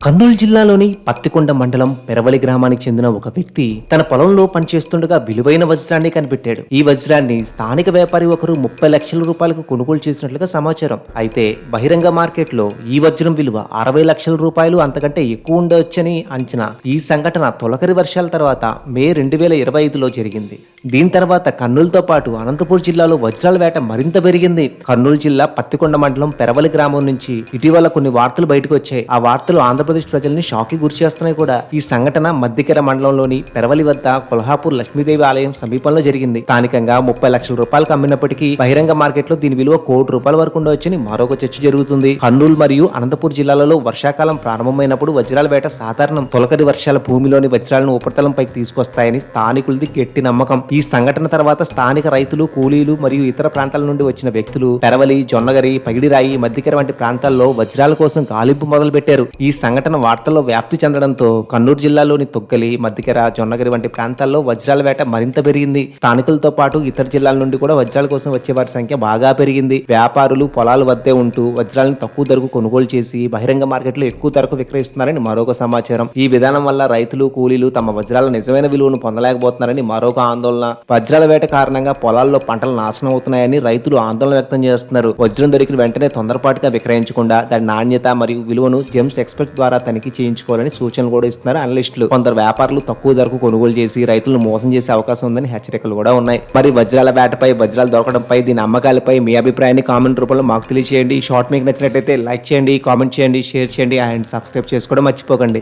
కర్నూలు జిల్లాలోని పత్తికొండ మండలం పెరవలి గ్రామానికి చెందిన ఒక వ్యక్తి తన పొలంలో పనిచేస్తుండగా విలువైన వజ్రాన్ని కనిపెట్టాడు. ఈ వజ్రాన్ని స్థానిక వ్యాపారి ఒకరు 30 లక్షల రూపాయలకు కొనుగోలు చేసినట్లుగా సమాచారం. అయితే బహిరంగ మార్కెట్లో ఈ వజ్రం విలువ 60 లక్షల రూపాయలు అంతకంటే ఎక్కువ ఉండవచ్చని అంచనా. ఈ సంఘటన తొలకరి వర్షాల తర్వాత మే 2025లో జరిగింది. దీని తర్వాత కర్నూలుతో పాటు అనంతపూర్ జిల్లాలో వజ్రాల వేట మరింత పెరిగింది. కర్నూలు జిల్లా పత్తికొండ మండలం పెరవలి గ్రామం నుంచి ఇటీవల కొన్ని వార్తలు బయటకు వచ్చాయి. ఆ వార్తలు ఆంధ్రప్రదేశ్ ప్రజల్ని షాక్కి గురి చేస్తున్నాయి కూడా. ఈ సంఘటన మధ్యకెర మండలంలోని పెరవలి వద్ద కొల్హాపూర్ లక్ష్మీదేవి ఆలయం సమీపంలో జరిగింది. స్థానికంగా 30 లక్షల రూపాయలకు అమ్మినప్పటికీ బహిరంగ మార్కెట్ లో దీని విలువ ₹1,00,00,000 వరకు ఉండవచ్చని మరొక చర్చ జరుగుతుంది. కర్నూలు మరియు అనంతపూర్ జిల్లాలలో వర్షాకాలం ప్రారంభమైనప్పుడు వజ్రాల వేట సాధారణం. తొలకరి వర్షాల భూమిలోని వజ్రాలను ఉపరితలంపైకి తీసుకొస్తాయని స్థానికులది గట్టి నమ్మకం. ఈ సంఘటన తర్వాత స్థానిక రైతులు, కూలీలు మరియు ఇతర ప్రాంతాల నుండి వచ్చిన వ్యక్తులు పెరవలి, జొన్నగరి, పగిడిరాయి, మధ్యకెర వంటి ప్రాంతాల్లో వజ్రాల కోసం గాలింపు మొదలు పెట్టారు. ఈ సంఘటన వార్తల్లో వ్యాప్తి చెందడంతో కర్నూలు జిల్లాలోని తొగ్గలి, మధ్యకెర, జొన్నగరి వంటి ప్రాంతాల్లో వజ్రాల వేట మరింత పెరిగింది. స్థానికులతో పాటు ఇతర జిల్లాల నుండి కూడా వజ్రాల కోసం వచ్చే వారి సంఖ్య బాగా పెరిగింది. వ్యాపారులు పొలాల వద్దే ఉంటూ వజ్రాలను తక్కువ ధరకు కొనుగోలు చేసి బహిరంగ మార్కెట్లో ఎక్కువ ధరకు విక్రయిస్తున్నారని మరొక సమాచారం. ఈ విధానం వల్ల రైతులు, కూలీలు తమ వజ్రాల నిజమైన విలువను పొందలేకపోతున్నారని మరొక ఆందోళన. వజ్రాల వేట కారణంగా పొలాల్లో పంటలు నాశనం అవుతున్నాయని రైతులు ఆందోళన వ్యక్తం చేస్తున్నారు. వజ్రం దొరికిన వెంటనే తొందరపాటుగా విక్రయించకుండా దాని నాణ్యత మరియు విలువను జెమ్స్ ఎక్స్పర్ట్ ద్వారా తనిఖీ చేయించుకోవాలని సూచనలు కూడా ఇస్తున్నారు అనలిస్టులు. కొందరు వ్యాపారులు తక్కువ ధరకు కొనుగోలు చేసి రైతులను మోసం చేసే అవకాశం ఉందని హెచ్చరికలు కూడా ఉన్నాయి. మరి వజ్రాల వేటపై, వజ్రాలు దొరకడంపై, దీని అమ్మకాలపై మీ అభిప్రాయాన్ని కామెంట్ రూపంలో మాకు తెలియజేయండి. ఈ షార్ట్ మీకు నచ్చినట్లయితే లైక్ చేయండి, కామెంట్ చేయండి, షేర్ చేయండి అండ్ సబ్స్క్రైబ్ చేసుకోవడం మర్చిపోకండి.